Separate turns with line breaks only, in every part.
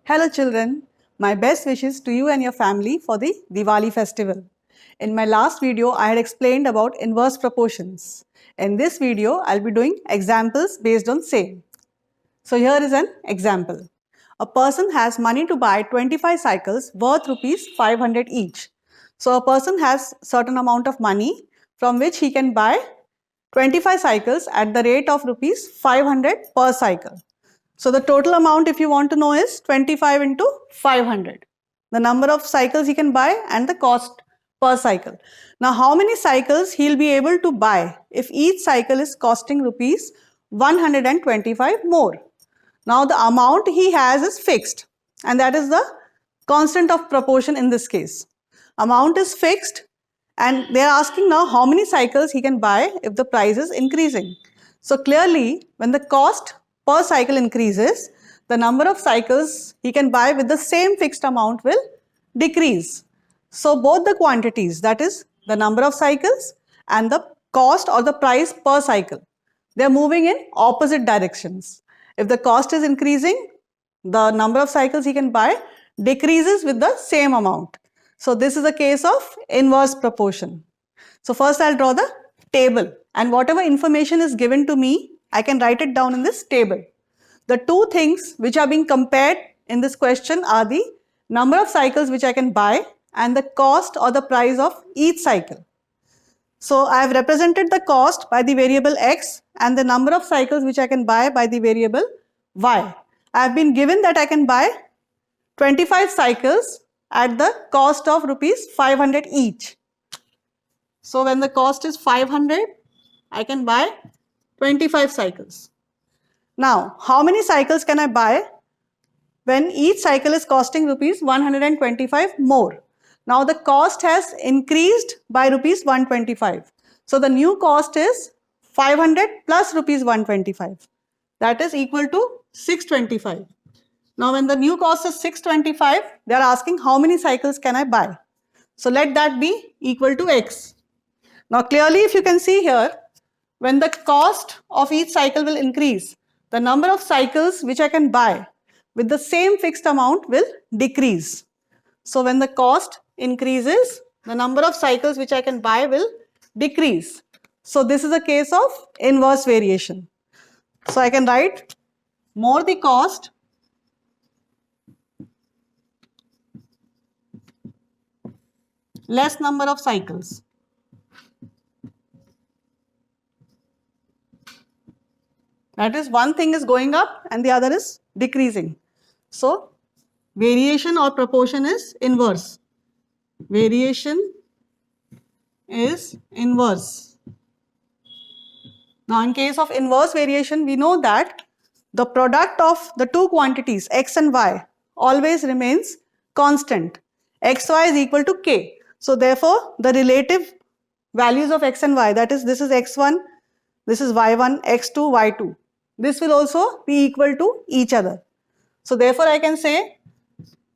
Hello children, my best wishes to you and your family for the Diwali festival. In my last video, I had explained about inverse proportions. In this video, I'll be doing examples based on same. So here is an example. A person has money to buy 25 cycles worth rupees 500 each. So a person has certain amount of money from which he can buy 25 cycles at the rate of rupees 500 per cycle. So the total amount, if you want to know, is 25 into 500. The number of cycles he can buy and the cost per cycle. Now how many cycles he'll be able to buy if each cycle is costing rupees 125 more. Now the amount he has is fixed and that is the constant of proportion in this case. Amount is fixed and they are asking now how many cycles he can buy if the price is increasing. So clearly when the cost per cycle increases, the number of cycles he can buy with the same fixed amount will decrease. So both the quantities, that is the number of cycles and the cost or the price per cycle, they are moving in opposite directions. If the cost is increasing, the number of cycles he can buy decreases with the same amount. So this is a case of inverse proportion. So first I'll draw the table and whatever information is given to me, I can write it down in this table. The two things which are being compared in this question are the number of cycles which I can buy and the cost or the price of each cycle. So I have represented the cost by the variable x and the number of cycles which I can buy by the variable y. I have been given that I can buy 25 cycles at the cost of rupees 500 each. So when the cost is 500, I can buy 25 cycles. Now, how many cycles can I buy when each cycle is costing rupees 125 more? Now the cost has increased by rupees 125. So the new cost is 500 plus rupees 125. That is equal to 625. Now when the new cost is 625, they are asking how many cycles can I buy? So let that be equal to x. Now clearly if you can see here, when the cost of each cycle will increase, the number of cycles which I can buy with the same fixed amount will decrease. So when the cost increases, the number of cycles which I can buy will decrease. So this is a case of inverse variation. So I can write more the cost, less number of cycles. That is, one thing is going up and the other is decreasing. So variation or proportion is inverse. Variation is inverse. Now in case of inverse variation, we know that the product of the two quantities x and y always remains constant. xy is equal to k. So therefore the relative values of x and y, that is, this is x1, this is y1, x2, y2. This will also be equal to each other. So therefore I can say,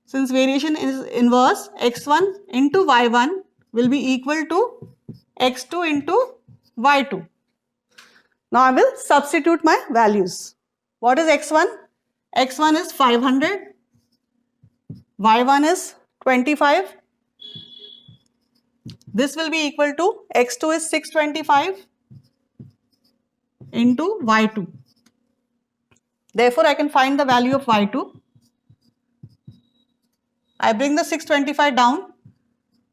since variation is inverse, x1 into y1 will be equal to x2 into y2. Now I will substitute my values. What is x1? x1 is 500, y1 is 25. This will be equal to x2 is 625 into y2. Therefore, I can find the value of y2. I bring the 625 down.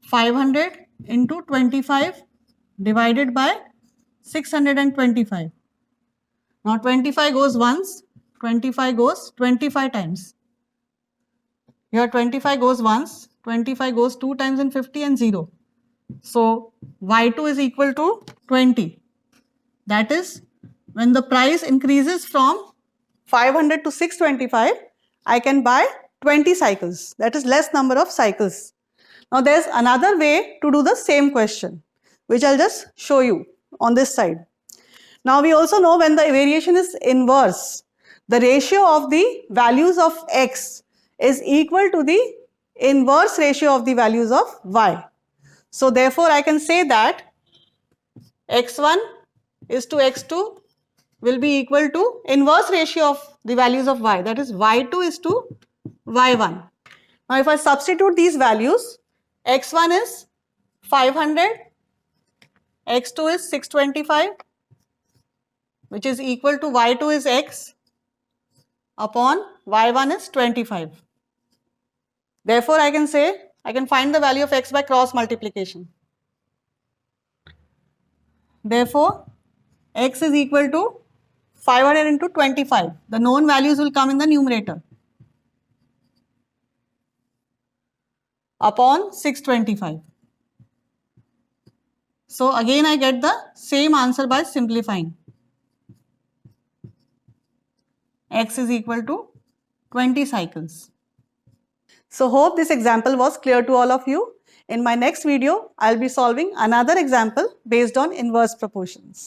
500 into 25 divided by 625. Now 25 goes once, 25 goes 25 times. Here 25 goes once, 25 goes 2 times in 50 and 0. So y2 is equal to 20. That is, when the price increases from 500 to 625, I can buy 20 cycles. That is less number of cycles. Now there is another way to do the same question, which I'll just show you on this side. Now we also know when the variation is inverse, the ratio of the values of x is equal to the inverse ratio of the values of y. So therefore I can say that x1 is to x2 will be equal to inverse ratio of the values of y, that is y2 is to y1. Now if I substitute these values, x1 is 500, x2 is 625, which is equal to y2 is x upon y1 is 25. Therefore, I can say I can find the value of x by cross multiplication. Therefore, x is equal to 500 into 25. The known values will come in the numerator upon 625. So again I get the same answer by simplifying. X is equal to 20 cycles. So hope this example was clear to all of you. In my next video, I'll be solving another example based on inverse proportions.